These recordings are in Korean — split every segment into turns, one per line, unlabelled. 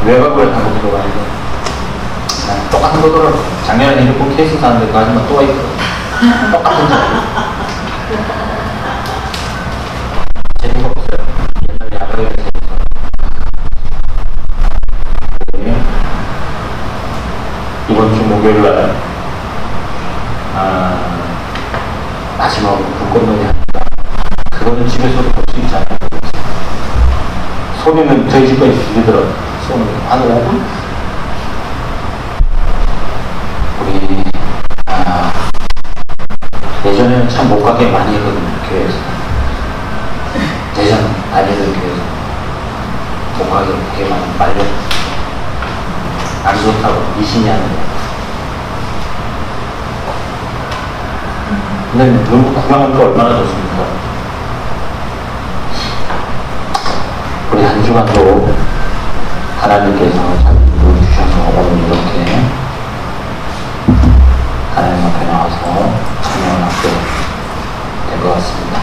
외곽을 한번 들어가는데 똑같은 거더라고. 작년에 핸드폰 케이스 사는데 그 아줌마 또 와있고 똑같은 거. 재미가 없어요. 옛날에 야구에 재밌어. 이번 주 목요일날 마지막으로 불꽃놀이 합니다. 그거는 집에서도 볼 수 있잖아요. 소리는 저희 집까지 들리더라고요. 소리 한 5분? 우리 예전에는 참 못 가게 많이 했거든요. 교회에서. 대전 다니던 교회에서 못 가게 되게 많이 말려 안 좋다고 20년 하는데. 근데 너무 구경하니까 얼마나 좋습니까? 우리 한 주간도 하나님께서 자기 이루어 주셔서 오늘 이렇게 하나님 앞에 나와서 찬양을 하게 된 것 같습니다.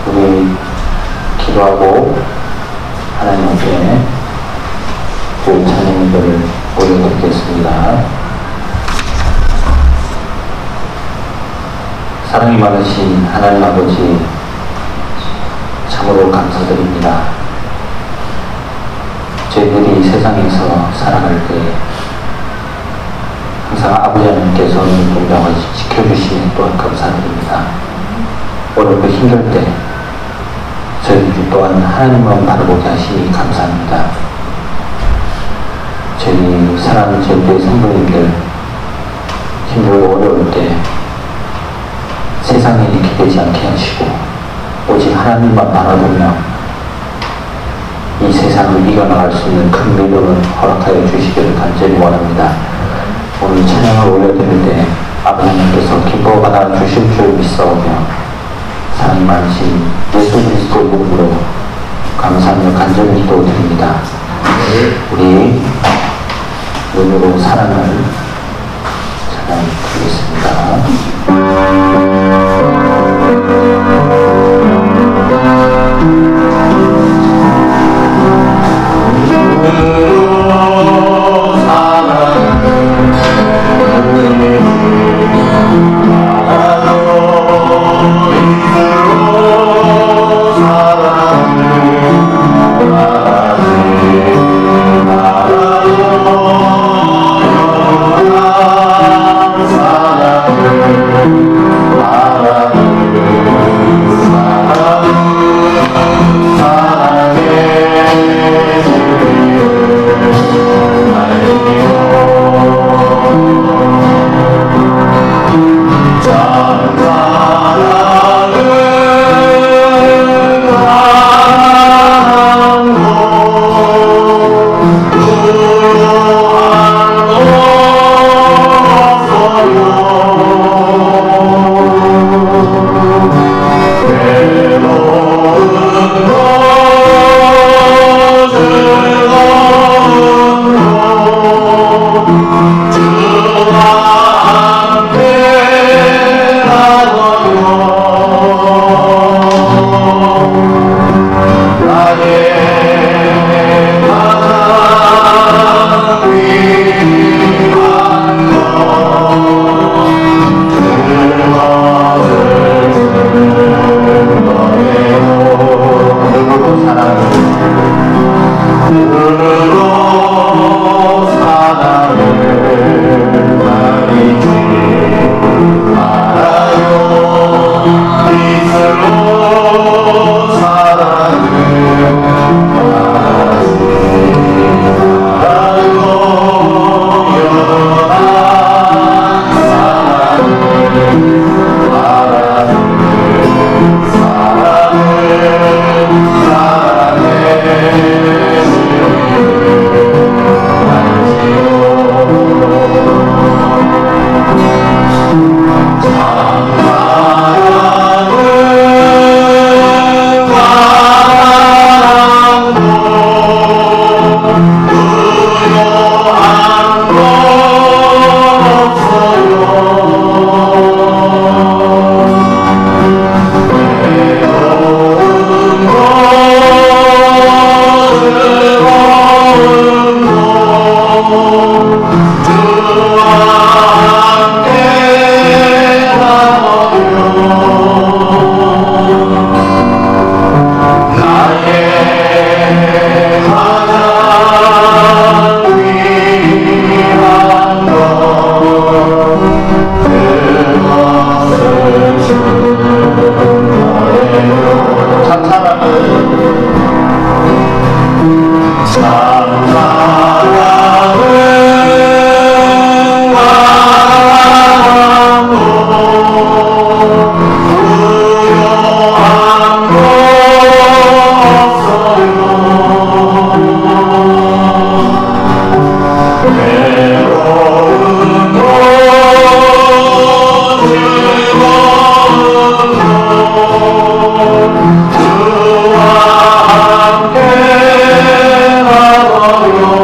우리 기도하고 하나님 앞에 좋은 찬양들을 올려드리겠습니다. 사랑이 많으신 하나님 아버지, 참으로 감사드립니다. 저희들이 세상에서 살아갈 때 항상 아버지 하나님께서 눈동자와 지켜주시니 또한 감사드립니다. 오늘 그 힘들 때 저희들 또한 하나님만 바라보게 하시니 감사합니다. 저희 사랑하는 저희들의 성도님들 힘들고 어려울 때 세상에 기대지 않게 하시고 오직 하나님만 바라보며 이 세상을 이겨나갈 수 있는 큰 믿음을 허락하여 주시기를 간절히 원합니다. 오늘 찬양을 올려드릴 때 아버지 하나님께서 기뻐 받아 주실 줄 믿사오며 사랑이 많으신 예수 그리스도 이름으로 감사하며 간절히 기도드립니다. 우리 눈으로 사랑을 찬양드리겠습니다. 주와 함께 가버려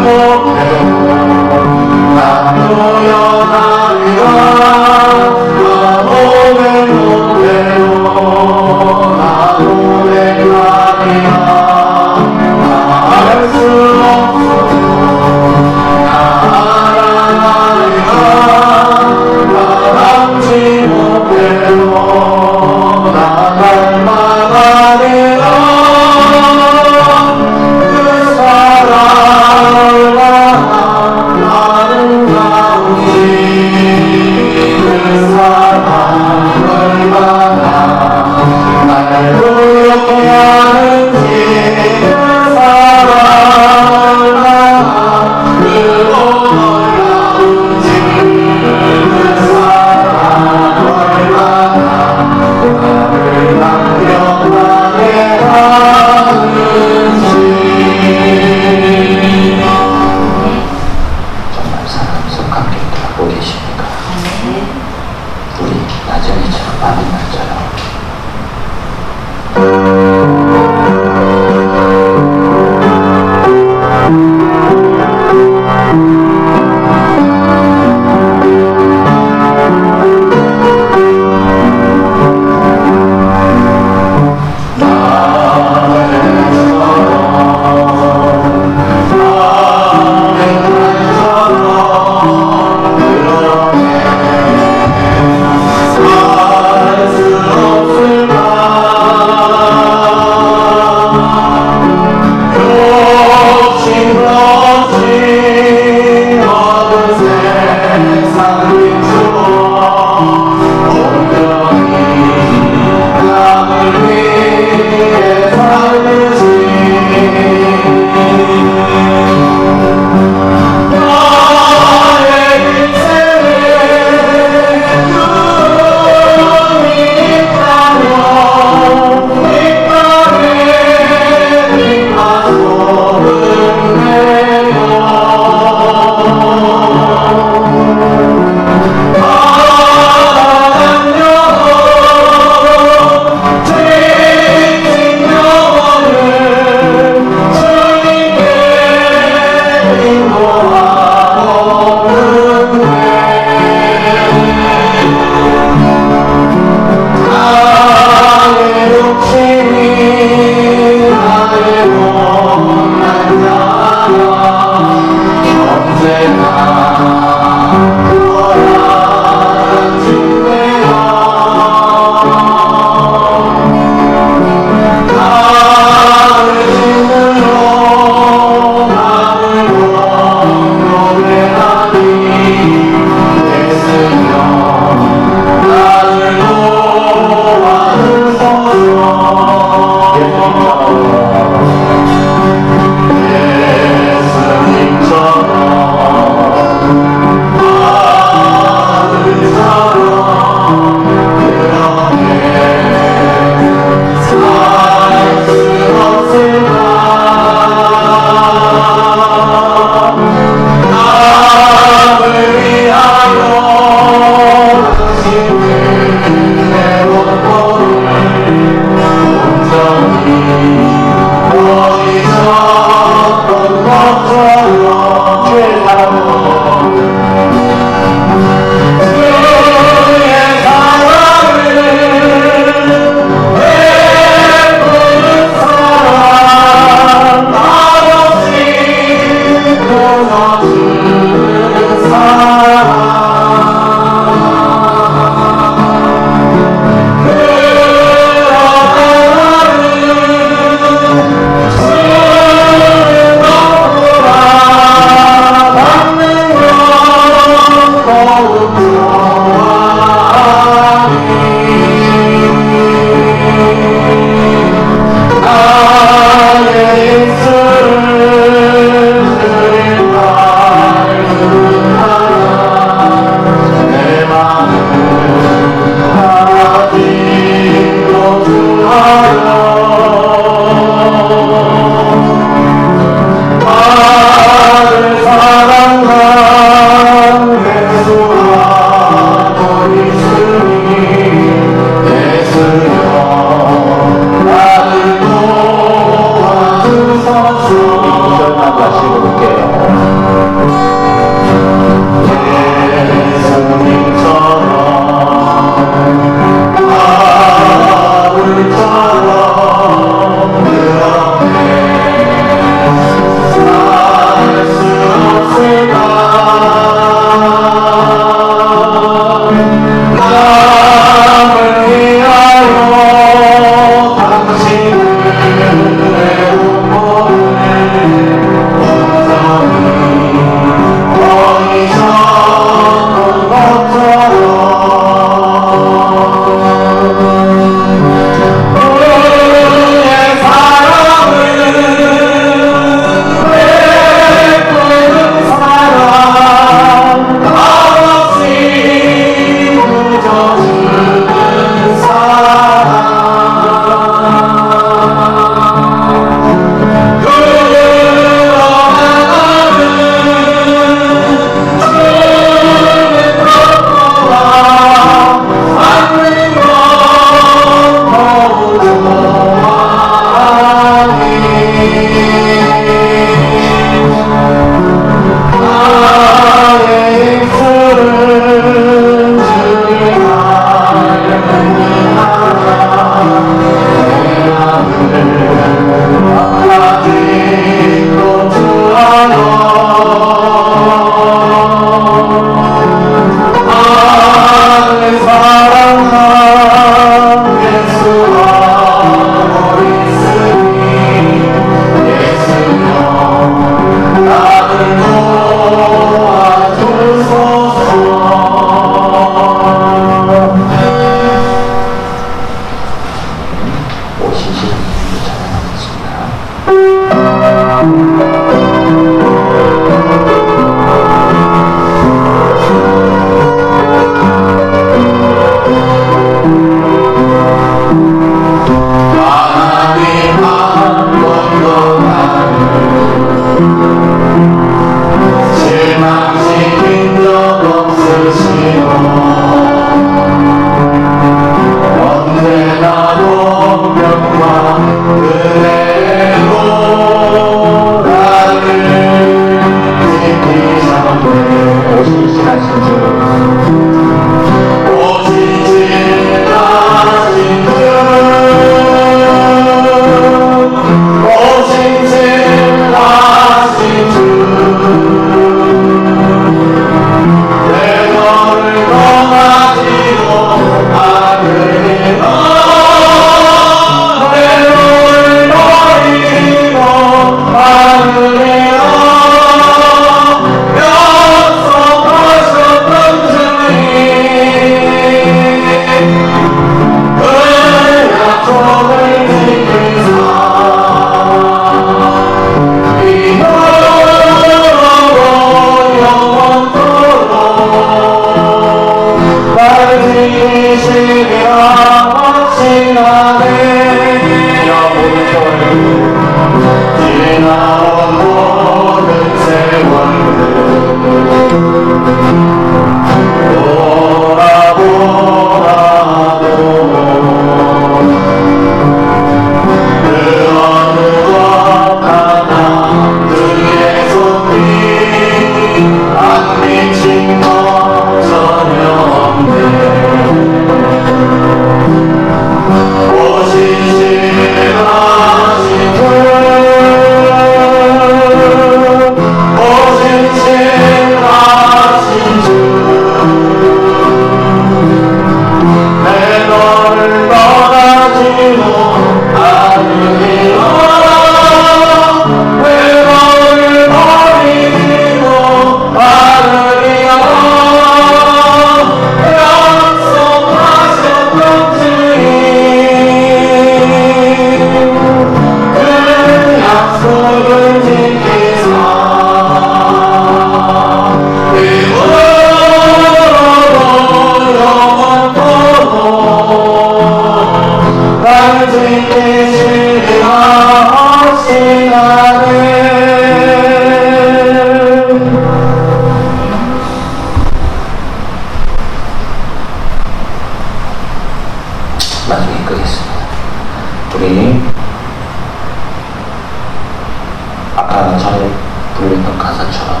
아까 전에 불렀던 가사처럼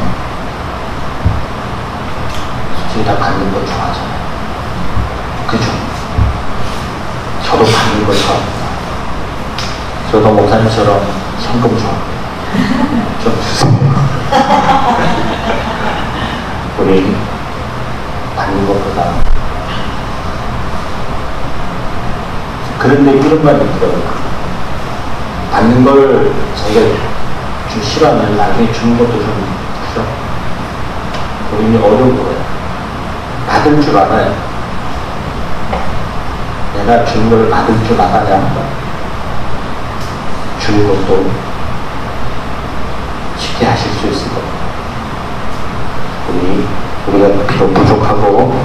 솔직히 다 받는 걸 좋아하잖아요. 그죠? 저도 받는 걸 좋아합니다. 저도 목사님처럼 현금 좋아합니다. 좀 주세요. 우리 받는 것보다. 그런데 이런 말이 있더라고요. 받는 걸 자기가 좀 싫어하면 나중에 주는 것도 좀 그죠? 우리는 어려운 거예요. 받을 줄 알아요. 내가 주는 걸 받을 줄 알아야 주는 것도 쉽게 하실 수 있을 겁니다. 우리가 비록 부족하고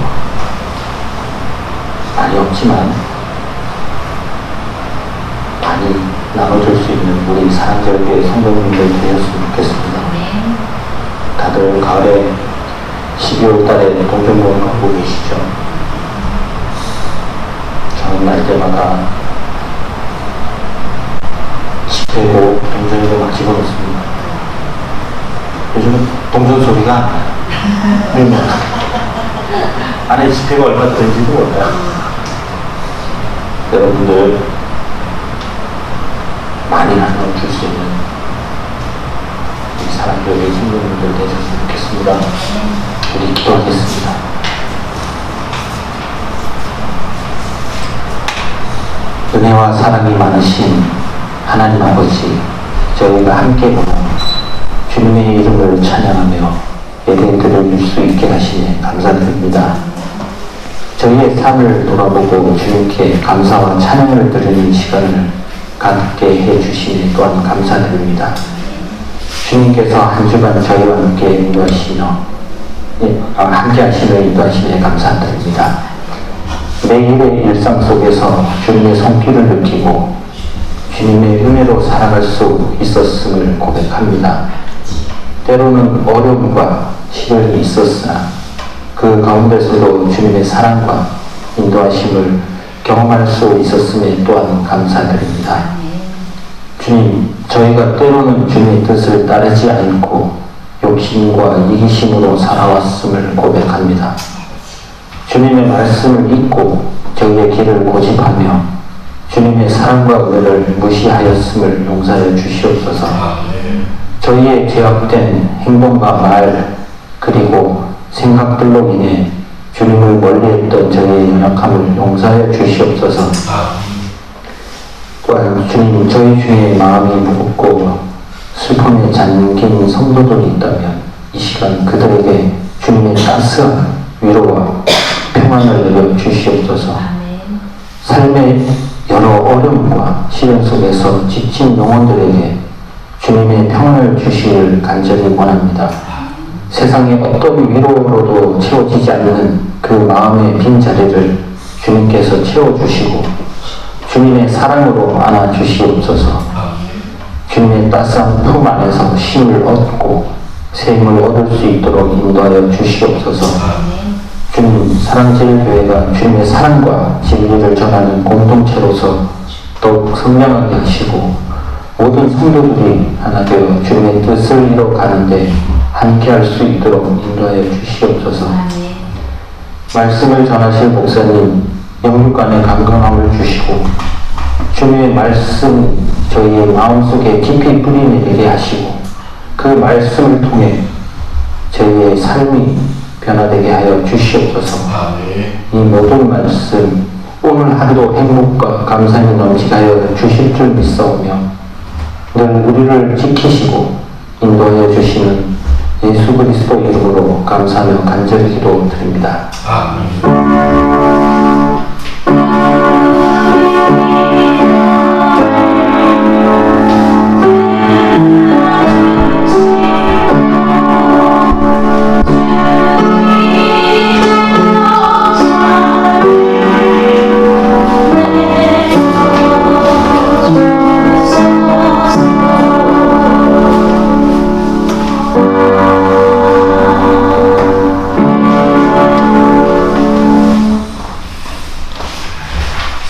많이 없지만 많이 나눠줄 수 있는 우리 사랑제일교회 성도님들 되셨으면 좋겠습니다. 다들 가을에 12월 달에 동전모임 하고 계시죠? 저는 날 때마다 집회고 동전이고 막 집어넣습니다. 요즘은 동전 소리가 안 나요. 안에 집회가 얼마 든지도 몰라요. 여러분들 많이 나눠줄 수 있는 우리 사랑교회 성도님들 되셨으면 좋겠습니다. 우리 기도하겠습니다. 은혜와 사랑이 많으신 하나님 아버지, 저희가 함께 모여 주님의 이름을 찬양하며 예배 드릴 수 있게 하시니 감사드립니다. 저희의 삶을 돌아보고 주님께 감사와 찬양을 드리는 시간을 갖게 해주시니 또한 감사드립니다. 주님께서 한 주간 저희와 함께 인도하시며 함께 하시며 인도하시니 감사드립니다. 매일의 일상 속에서 주님의 손길을 느끼고 주님의 은혜로 살아갈 수 있었음을 고백합니다. 때로는 어려움과 시련이 있었으나 그 가운데서도 주님의 사랑과 인도하심을 경험할 수 있었음에 또한 감사드립니다. 주님, 저희가 때로는 주님의 뜻을 따르지 않고 욕심과 이기심으로 살아왔음을 고백합니다. 주님의 말씀을 잊고 저희의 길을 고집하며 주님의 사랑과 은혜를 무시하였음을 용서하여 주시옵소서. 저희의 죄악된 행동과 말 그리고 생각들로 인해 주님을 멀리했던 저희의 연약함을 용서하여 주시옵소서. 또한 주님, 저희 중에 마음이 무겁고 슬픔에 잠긴 성도들이 있다면 이 시간 그들에게 주님의 따스한 위로와 평안을 내려 주시옵소서. 삶의 여러 어려움과 시련 속에서 지친 영혼들에게 주님의 평안을 주시기를 간절히 원합니다. 세상의 어떤 위로로도 채워지지 않는 그 마음의 빈자리를 주님께서 채워주시고 주님의 사랑으로 안아주시옵소서. 주님의 따스한 품 안에서 쉼을 얻고 새 힘을 얻을 수 있도록 인도하여 주시옵소서. 주님, 사랑제일교회가 주님의 사랑과 진리를 전하는 공동체로서 더욱 선명하게 하시고 모든 성도들이 하나 되어 주님의 뜻을 이뤄가는데 함께할 수 있도록 인도하여 주시옵소서. 말씀을 전하실 목사님, 영육간의 강건함을 주시고 주님의 말씀 저희의 마음속에 깊이 뿌리내리게 하시고 그 말씀을 통해 저희의 삶이 변화되게 하여 주시옵소서. 이 모든 말씀 오늘 하루도 행복과 감사히 넘치게 하여 주실 줄 믿사오며 늘 우리를 지키시고 인도하여 주시는 예수 그리스도 이름으로 감사하며 간절히 기도드립니다.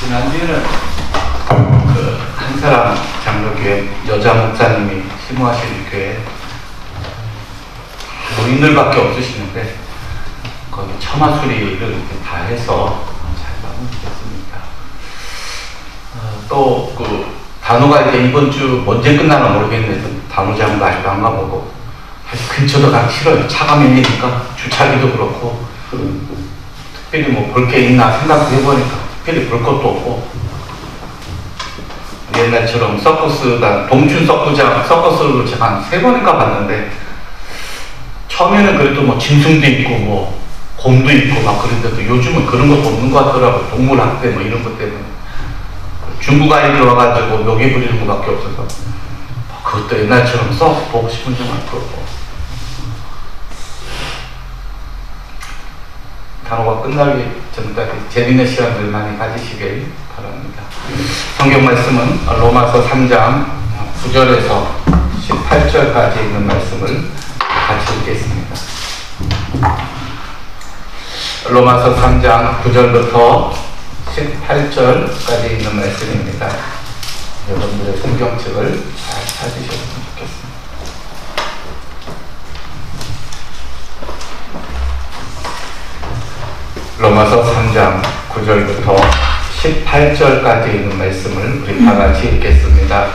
지난주에는 한 사람 장로교회 여자 목사님이 사모하시는 교회 노인들밖에 없으시는데 거기 처마 수리를 이렇게 다 해서 잘 마무리됐습니다. 또 그 단오가 이제 이번 주 언제 끝나나 모르겠는데 단오장도 아직도 안 가보고 사실 근처도 가기 싫어요. 차가 밀리니까 주차비도 그렇고 특별히 뭐 볼 게 있나 생각도 해보니까 특별히 볼 것도 없고 옛날처럼 서커스단 동춘 서커스를 제가 한 3번인가 봤는데 처음에는 그래도 뭐 짐승도 있고 뭐 곰도 있고 막 그랬는데 요즘은 그런 것도 없는 것 같더라고요. 동물학대 뭐 이런 것 때문에 중국 아이들 와가지고 묘기 부리는 것밖에 없어서 그것도 옛날처럼 썩 보고 싶은 줄 알고 단오가 끝나기 전까지 재밌는 시간들 많이 가지시길 바랍니다. 성경 말씀은 로마서 3장 9절에서 18절까지 있는 말씀을 같이 읽겠습니다. 로마서 3장 9절부터 18절까지 있는 말씀입니다. 여러분들의 성경책을 잘 찾으셨으면 좋겠습니다. 로마서 3장 9절부터 18절까지 있는 말씀을 우리 다 같이 읽겠습니다.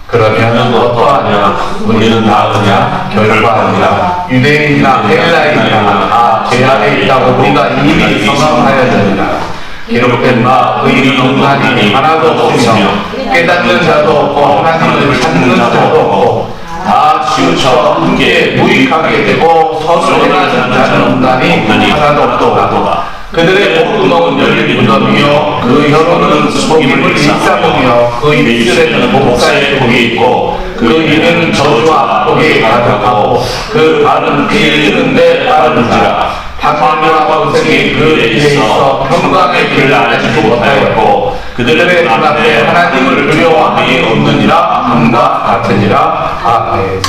그러면 어떠하냐? 우리는 나으냐? 결과하냐? 유대인이나 헬라인이나 다 죄 아래 있다고 우리가 이미 선언하였느니라. 기록된 바 의인은 없나니 하나도 없으며 깨닫는 자도 없고 하나님을 찾는 자도 없고 다 치우쳐 함께 무익하게 되고 선을 행하는 자는 없나니 하나도 없도다. 그들의 목구멍은 열린 무덤이요 그 혀로는 속임을 일삼으며 그 입술에는 목사의 복이 있고 그 입에는 저주와 복이 가득하고 그 발은 피 흘리는데 빠른지라. 방황과 번색이 그 입에 있어 평강의 길을 알지 못하였고 그들의 눈앞에 하나님을 두려워함이 없느니라. 함과 같으니라. 아멘.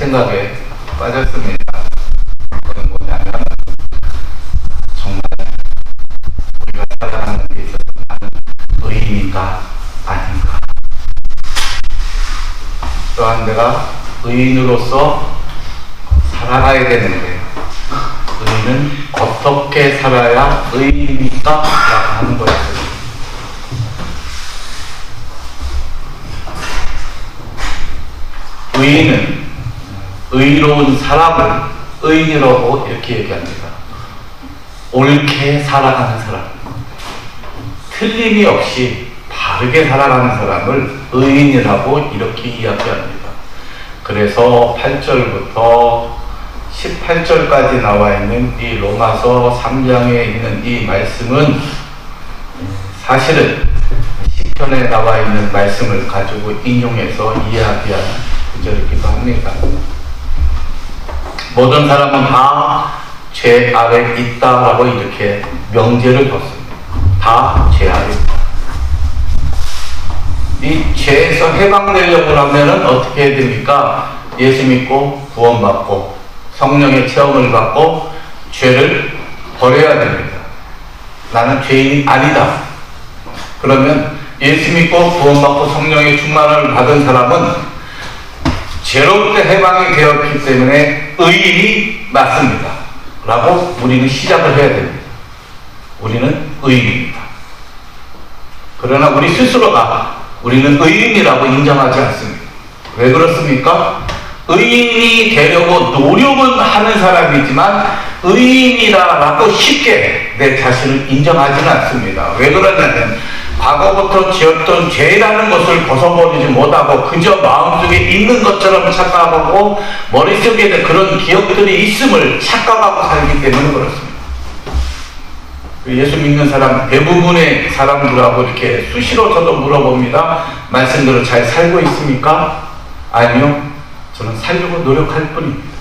생각에 빠졌습니다. 그건 뭐냐면 정말 우리가 살아가는 데 있어서 나는 의인인가 아닌가, 또한 내가 의인으로서 살아가야 되는데 의인은 어떻게 살아야 의인입니까? 라고 하는 거였어요. 의인은 의로운 사람을 의인이라고 이렇게 얘기합니다. 옳게 살아가는 사람, 틀림이 없이 바르게 살아가는 사람을 의인이라고 이렇게 이야기합니다. 그래서 8절부터 18절까지 나와 있는 이 로마서 3장에 있는 이 말씀은 사실은 시편에 나와 있는 말씀을 가지고 인용해서 이야기하는 구절이기도 합니다. 모든 사람은 다 죄 아래 있다라고 이렇게 명제를 뒀습니다. 다 죄 아래 있다. 이 죄에서 해방되려고 하면은 어떻게 해야 됩니까? 예수 믿고 구원받고 성령의 체험을 받고 죄를 버려야 됩니다. 나는 죄인이 아니다. 그러면 예수 믿고 구원받고 성령의 충만을 받은 사람은 죄로부터 해방이 되었기 때문에 의인이 맞습니다. 라고 우리는 시작을 해야 됩니다. 우리는 의인입니다. 그러나 우리 스스로가 우리는 의인이라고 인정하지 않습니다. 왜 그렇습니까? 의인이 되려고 노력은 하는 사람이지만 의인이라고 쉽게 내 자신을 인정하지는 않습니다. 왜 그러냐면 과거부터 지었던 죄라는 것을 벗어버리지 못하고 그저 마음속에 있는 것처럼 착각하고 머릿속에 그런 기억들이 있음을 착각하고 살기 때문에 그렇습니다. 예수 믿는 사람 대부분의 사람들하고 이렇게 수시로 저도 물어봅니다. 말씀대로 잘 살고 있습니까? 아니요. 저는 살려고 노력할 뿐입니다.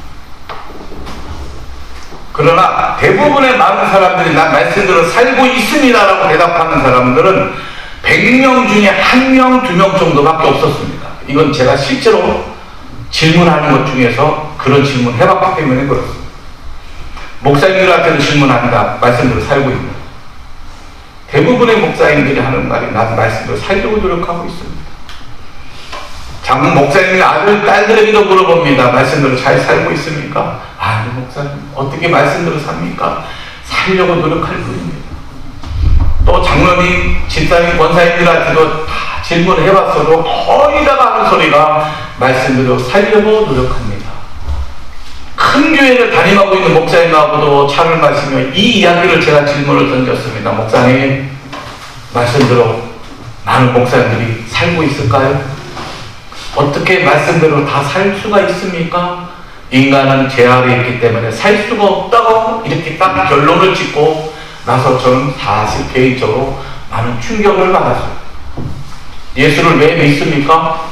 그러나 대부분의 많은 사람들이 난 말씀대로 살고 있습니다라고 대답하는 사람들은 100명 중에 1명, 2명 정도밖에 없었습니다. 이건 제가 실제로 질문하는 것 중에서 그런 질문 해봤기 때문에 그렇습니다. 목사님들한테는 질문합니다. 말씀대로 살고 있는. 대부분의 목사님들이 하는 말이 난 말씀대로 살려고 노력하고 있습니다. 장로 목사님이 아들, 딸들에게도 물어봅니다. 말씀대로 잘 살고 있습니까? 아니 목사님 어떻게 말씀대로 삽니까? 살려고 노력할 뿐입니다. 또 장로님, 집사님, 권사님들한테도 다 질문을 해봤어도 거의 다가 하는 소리가 말씀대로 살려고 노력합니다. 큰 교회를 담임하고 있는 목사님하고도 차를 마시며 이 이야기를 제가 질문을 던졌습니다. 목사님, 말씀대로 많은 목사님들이 살고 있을까요? 어떻게 말씀대로 다 살 수가 있습니까? 인간은 죄 아래 있기 때문에 살 수가 없다고 이렇게 딱 결론을 짓고 나서 저는 사실 개인적으로 많은 충격을 받았어요. 예수를 왜 믿습니까?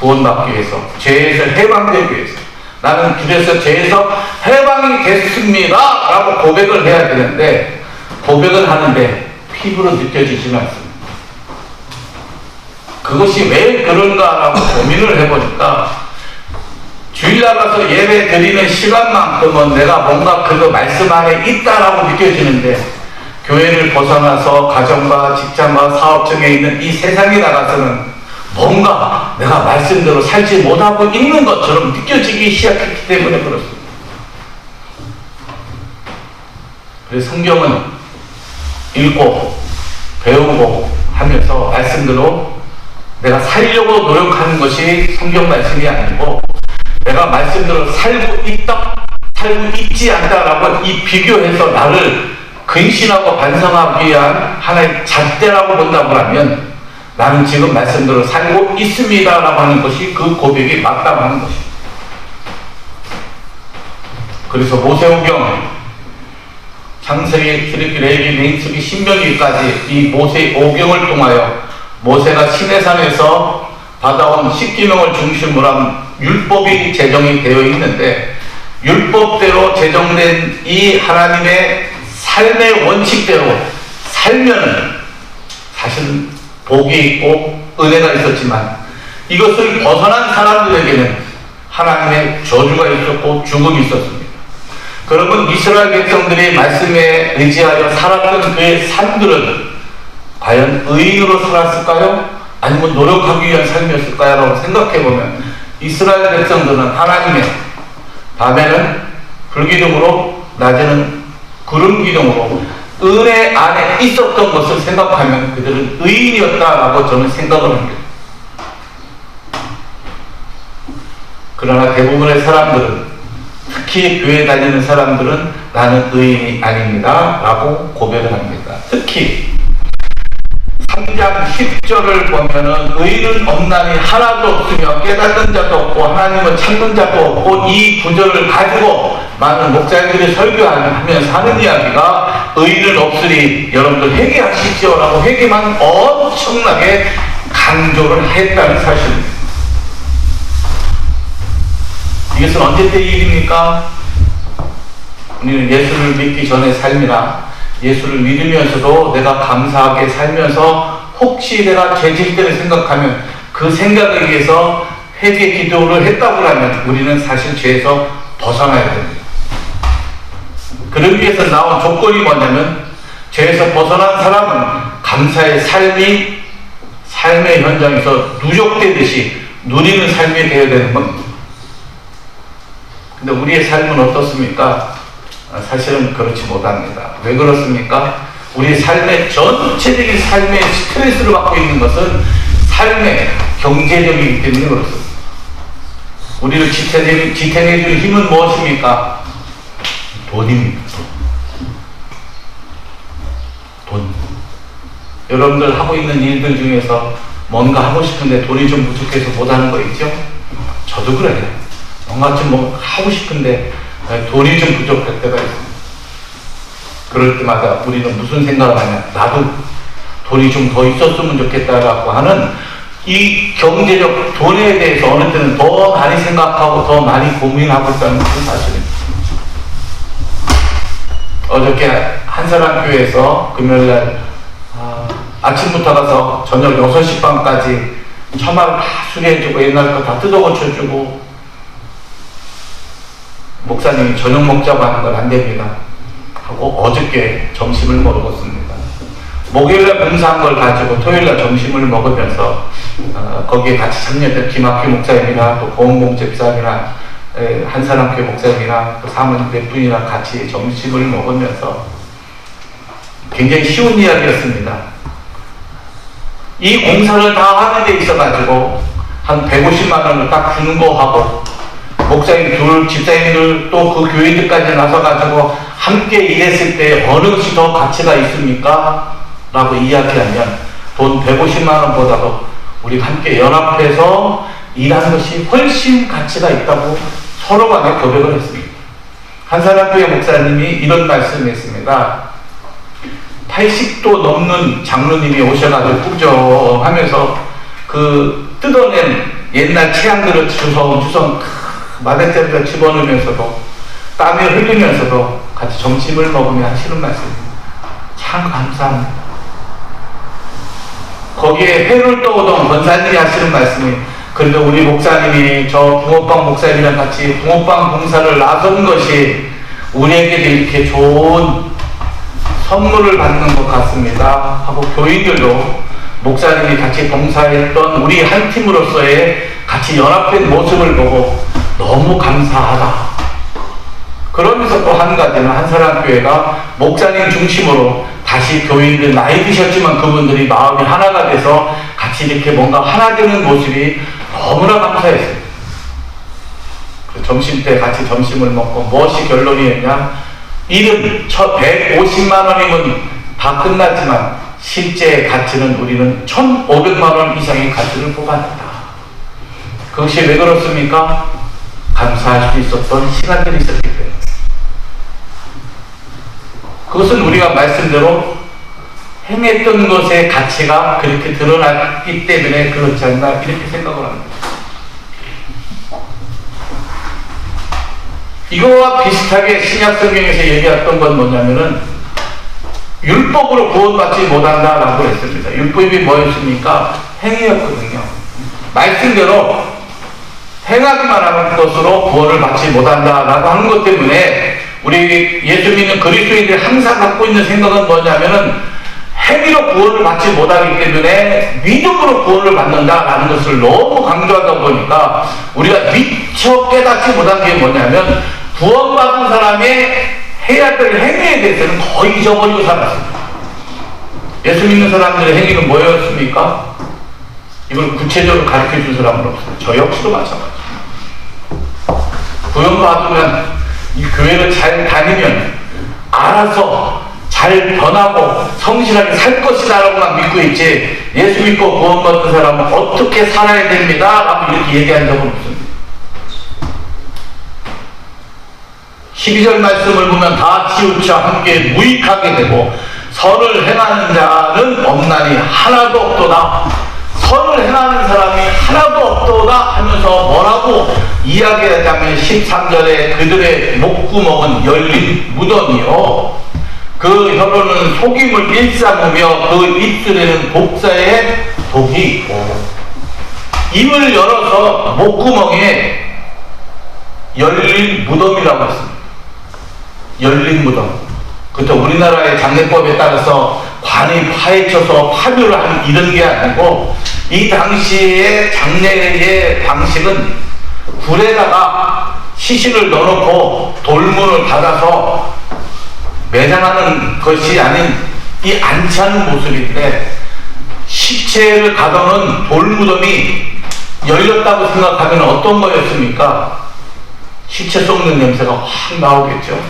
구원받기 위해서, 죄에서 해방되기 위해서. 나는 그래서 죄에서 해방이 됐습니다 라고 고백을 해야 되는데 고백을 하는데 피부로 느껴지지는 않습니다. 그것이 왜 그런가라고 고민을 해보니까 주일 나가서 예배 드리는 시간만큼은 내가 뭔가 그거 말씀 안에 있다라고 느껴지는데 교회를 벗어나서 가정과 직장과 사업장에 있는 이 세상에 나가서는 뭔가 내가 말씀대로 살지 못하고 있는 것처럼 느껴지기 시작했기 때문에 그렇습니다. 그래서 성경은 읽고 배우고 하면서 말씀대로 내가 살려고 노력하는 것이 성경 말씀이 아니고 내가 말씀대로 살고 있다, 살고 있지 않다라고 이 비교해서 나를 근신하고 반성하기 위한 하나의 잣대라고 본다고 하면 나는 지금 말씀대로 살고 있습니다라고 하는 것이 그 고백이 맞다고 하는 것입니다. 그래서 모세오경, 창세기, 출애굽기, 레위기, 민수기, 신명기까지 이 모세오경을 통하여 모세가 시내산에서 받아온 10계명을 중심으로 한 율법이 제정이 되어 있는데 율법대로 제정된 이 하나님의 삶의 원칙대로 살면은 사실은 복이 있고 은혜가 있었지만 이것을 벗어난 사람들에게는 하나님의 저주가 있었고 죽음이 있었습니다. 그러면 이스라엘 백성들이 말씀에 의지하여 살았던 그의 삶들은 과연 의인으로 살았을까요? 아니면 노력하기 위한 삶이었을까요? 라고 생각해보면 이스라엘 백성들은 하나님의 밤에는 불기둥으로 낮에는 구름기둥으로 은혜 안에 있었던 것을 생각하면 그들은 의인이었다라고 저는 생각을 합니다. 그러나 대부분의 사람들은, 특히 교회 다니는 사람들은 나는 의인이 아닙니다 라고 고백을 합니다. 특히 3장 10절을 보면은 의인은 없나니 하나도 없으며 깨닫는 자도 없고 하나님을 찾는 자도 없고, 이 구절을 가지고 많은 목사님들이 설교하면서 하는 이야기가 의인은 없으니 여러분들 회개하십시오 라고 회개만 엄청나게 강조를 했다는 사실입니다. 이것은 언제 때 일입니까? 우리는 예수를 믿기 전의 삶이나 예수를 믿으면서도 내가 감사하게 살면서 혹시 내가 죄질 때를 생각하면 그 생각에 의해서 회개 기도를 했다고 하면 우리는 사실 죄에서 벗어나야 됩니다. 그러기 위해서 나온 조건이 뭐냐면 죄에서 벗어난 사람은 감사의 삶이 삶의 현장에서 누적되듯이 누리는 삶이 되어야 되는 겁니다. 근데 우리의 삶은 어떻습니까? 사실은 그렇지 못합니다. 왜 그렇습니까? 우리 삶의 전체적인 삶의 스트레스를 받고 있는 것은 삶의 경제력이기 때문에 그렇습니다. 우리를 지탱해주는 힘은 무엇입니까? 돈입니다. 돈. 여러분들 하고 있는 일들 중에서 뭔가 하고 싶은데 돈이 좀 부족해서 못하는 거 있죠? 저도 그래요. 뭔가 좀 뭐 하고 싶은데 돈이 좀 부족할 때가 있습니다. 그럴 때마다 우리는 무슨 생각을 하냐, 나도 돈이 좀 더 있었으면 좋겠다라고 하는 이 경제적 돈에 대해서 어느 때는 더 많이 생각하고 더 많이 고민하고 있다는 것은 사실입니다. 어저께 한사람 교회에서 금요일날 아침부터 가서 저녁 6시 반까지 처막 다 수리해주고 옛날 거 다 뜯어고쳐주고, 목사님이 저녁 먹자고 하는 건 안 됩니다 하고 어저께 점심을 먹었습니다. 목요일날 봉사한 걸 가지고 토요일날 점심을 먹으면서 거기에 같이 참여했던 김학규 목사님이나 또 고은봉 집사님이나 한사람교회 목사님이나 또 사모님 몇 분이나 같이 점심을 먹으면서 굉장히 쉬운 이야기였습니다. 이 공사를 다 하는 데 있어가지고 한 150만 원을 딱 주는 거 하고, 목사님 둘, 집사님들 또 그 교인들까지 나서가지고 함께 일했을 때 어느 것이 더 가치가 있습니까? 라고 이야기하면 돈 150만 원보다도 우리 함께 연합해서 일하는 것이 훨씬 가치가 있다고 서로 간에 고백을 했습니다. 한사람교회 목사님이 이런 말씀을 했습니다. 80도 넘는 장로님이 오셔가지고 구정하면서 그 뜯어낸 옛날 체향들을 주섬주섬 마대자루에 집어넣으면서도 땀을 흘리면서도 같이 점심을 먹으며 하시는 말씀입니다. 참 감사합니다. 거기에 회를 떠오던 권사님이 하시는 말씀이, 그런데 우리 목사님이 저 붕어빵 목사님이랑 같이 붕어빵 봉사를 나선 것이 우리에게도 이렇게 좋은 선물을 받는 것 같습니다 하고, 교인들도 목사님이 같이 봉사했던 우리 한 팀으로서의 같이 연합된 모습을 보고 너무 감사하다. 그러면서 또 한 가지는 한사람교회가 목사님 중심으로 다시 교인들 나이 드셨지만 그분들이 마음이 하나가 돼서 같이 이렇게 뭔가 하나 되는 모습이 너무나 감사했어요. 점심 때 같이 점심을 먹고 무엇이 결론이었냐, 일은 150만 원이면 다 끝났지만 실제 가치는 우리는 1,500만 원 이상의 가치를 뽑아냈다. 그것이 왜 그렇습니까? 감사할 수 있었던 시간들이 있었기 때문에. 그것은 우리가 말씀대로 행했던 것의 가치가 그렇게 드러났기 때문에 그렇지 않나 이렇게 생각을 합니다. 이거와 비슷하게 신약 성경에서 얘기했던 건 뭐냐면은 율법으로 구원받지 못한다라고 했습니다. 율법이 뭐였습니까? 행위였거든요. 말씀대로 행하기만 하는 것으로 구원을 받지 못한다라고 하는 것 때문에 우리 예수 믿는 그리스도인들이 항상 갖고 있는 생각은 뭐냐면은 행위로 구원을 받지 못하기 때문에 믿음으로 구원을 받는다라는 것을 너무 강조하다 보니까 우리가 미처 깨닫지 못한 게 뭐냐면 구원받은 사람이 해야 될 행위에 대해서는 거의 잊어버리고 살았습니다. 예수 믿는 사람들의 행위는 뭐였습니까? 이걸 구체적으로 가르쳐 준 사람은 없어요. 저 역시도 마찬가지입니다. 구원받으면 이 교회를 잘 다니면 알아서 잘 변하고 성실하게 살 것이다 라고만 믿고 있지, 예수 믿고 구원받은 사람은 어떻게 살아야 됩니다 라고 이렇게 얘기한 적은 없습니다. 12절 말씀을 보면 다 치우쳐 함께 무익하게 되고 선을 행하는 자는 없나니 하나도 없도다. 선을 행하는 사람이 하나도 없도다 하면서 뭐라고 이야기하자면 13절에 그들의 목구멍은 열린 무덤이요 그 혀로는 속임을 일삼으며 그 입술에는 독사의 독이 있고, 입을 열어서 목구멍에 열린 무덤이라고 했습니다. 열린 무덤. 그렇죠. 우리나라의 장례법에 따라서 관이 파헤쳐서 파묘를 하는 이런 게 아니고, 이 당시의 장례의 방식은 굴에다가 시신을 넣어놓고 돌문을 닫아서 매장하는 것이 아닌 이 안치하는 모습인데, 시체를 가둬놓은 돌무덤이 열렸다고 생각하면 어떤 거였습니까? 시체 썩는 냄새가 확 나오겠죠.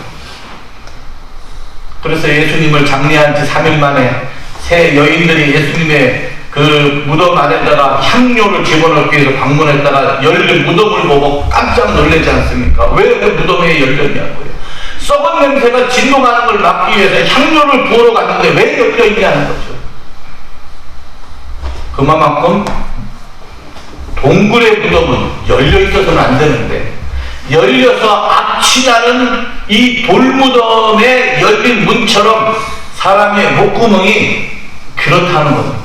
그래서 예수님을 장례한 지 3일 만에 세 여인들이 예수님의 그 무덤 안에다가 향료를 집어넣기 위해서 방문했다가 열린 무덤을 보고 깜짝 놀라지 않습니까? 왜 무덤에 열렸냐고요. 썩은 냄새가 진동하는 걸 막기 위해서 향료를 부으러 갔는데 왜 열려있냐는 거죠. 그만큼 동굴의 무덤은 열려있어서는 안 되는데, 열려서 악취나는 이 돌무덤에 열린 문처럼 사람의 목구멍이 그렇다는 겁니다.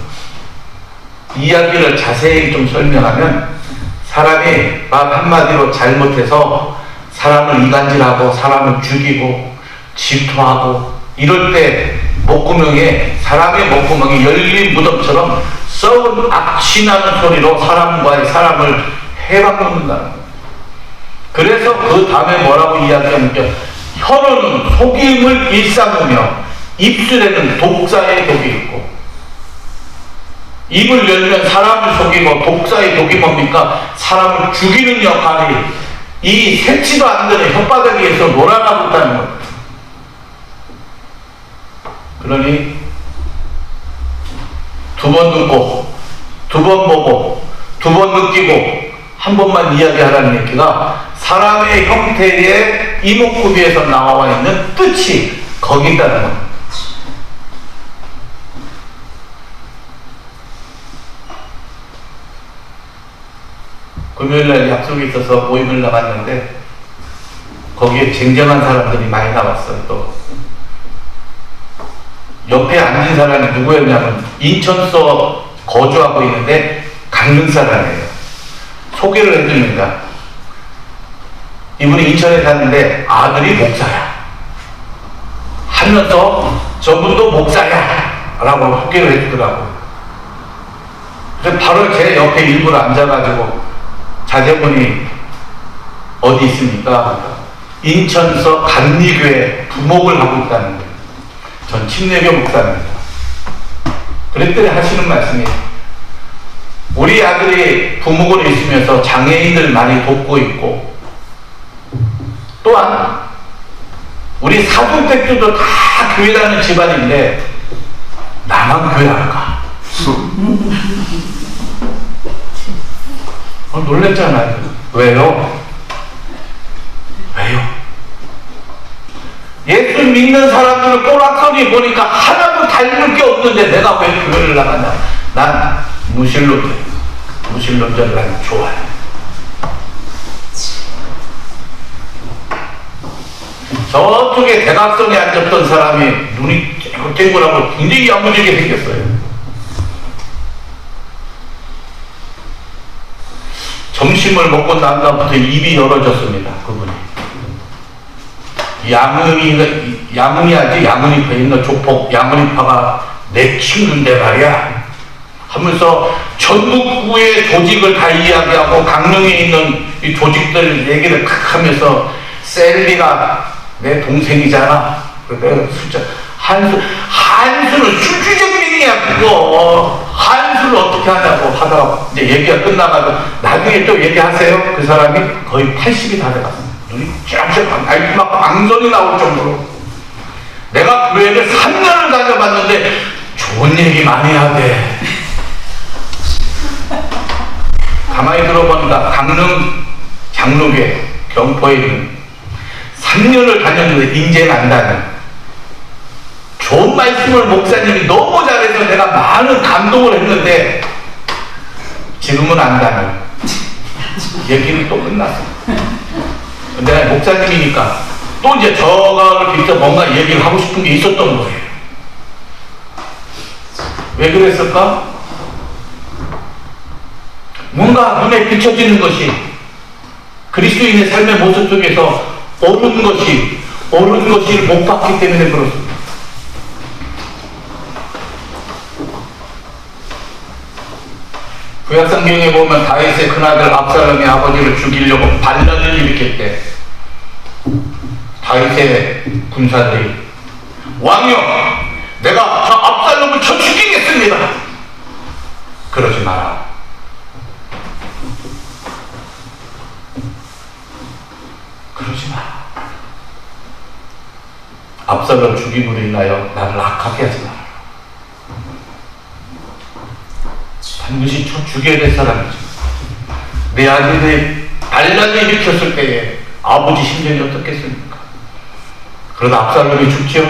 이야기를 자세히 좀 설명하면, 사람이 말 한마디로 잘못해서 사람을 이간질하고 사람을 죽이고 질투하고 이럴 때 목구멍에, 사람의 목구멍이 열린 무덤처럼 썩은 악취나는 소리로 사람을 해박놓는다는 거예요. 그래서 그 다음에 뭐라고 이야기합니까? 혀로는 속임을 일삼으며 입술에는 독사의 독이 있고, 입을 열면 사람을 속이고, 독사의 독이 뭡니까? 사람을 죽이는 역할이 이 새치도 안 되는 혓바닥에서 놀아나고 있다는 겁니다. 그러니 두 번 듣고, 두 번 보고, 두 번 느끼고, 한 번만 이야기하라는 얘기가 사람의 형태의 이목구비에서 나와 있는 뜻이 거기 있다는 겁니다. 금요일날 약속이 있어서 모임을 나갔는데 거기에 쟁쟁한 사람들이 많이 나왔어요. 또 옆에 앉은 사람이 누구였냐면 인천서 거주하고 있는데 강릉 사람이에요. 소개를 해줍니다. 이분이 인천에 사는데 아들이 목사야 하면서 저분도 목사야 라고 소개를 해주더라고요. 그래서 바로 제 옆에 일부러 앉아가지고 자제분이 어디 있습니까? 인천서 감리교회 부목을 하고 있다는 거예요. 전 침례교 목사입니다. 그랬더니 하시는 말씀이, 우리 아들이 부목을 있으면서 장애인들 많이 돕고 있고, 또한 우리 사돈댁들도 다 교회 다니는 집안인데 나만 교회 안 가. 놀랬잖아요. 왜요? 예수 믿는 사람들을 꼬락서니 보니까 하나도 닮을 게 없는데 내가 왜 교회를 나가냐. 난 무신론자를 난 좋아해. 저쪽에 대각선에 앉았던 사람이 눈이 쨍글쨍글하고 굉장히 야무지게 생겼어요. 점심을 먹고 난 다음부터 입이 열어졌습니다. 그분이. 양은이하지, 양은이파 있는 조폭 양은이파가 내 친구인데 말이야 하면서 전국구의 조직을 다 이야기하고 강릉에 있는 이 조직들 얘기를 탁 하면서 셀리가 내 동생이잖아. 내가 진짜 한수는 술주정뱅이야 그거. 한수를 어떻게 하냐고 하다가 이제 얘기가 끝나가지고 나중에 또 얘기하세요. 그 사람이 거의 80이 다 돼갔어. 눈이 쫙쫙 막 광선이 나올 정도로. 내가 교회를 3년을 다녀봤는데 좋은 얘기 많이 하대. 가만히 들어보니까 강릉 장로교 경포에 있는 3년을 다녔는데 이제는 안 다녀. 좋은 말씀을 목사님이 너무 잘해서 내가 많은 감동을 했는데 지금은 안 다녀. 얘기는 또 끝났어. 내가 목사님이니까 또 이제 저거를 빗대 뭔가 얘기를 하고 싶은 게 있었던 거예요. 왜 그랬을까? 뭔가 눈에 비춰지는 것이 그리스도인의 삶의 모습 속에서 옳은 것이 못 봤기 때문에 그렇습니다. 구약성경에 보면 다윗의 큰아들 압살롬이 아버지를 죽이려고 반란을 일으킬 때 다윗의 군사들이 왕이여 내가 저 압살롬을 쳐 죽이겠습니다. 그러지 마라. 그러지 마라. 압살롬 죽임으로 인하여 나를 악하게 하지 마라. 반드시 쳐 죽여야 될 사람이죠. 내 아들이 반란을 일으켰을 때에 아버지 심정이 어떻겠습니까? 그러다 압살롬이 죽죠.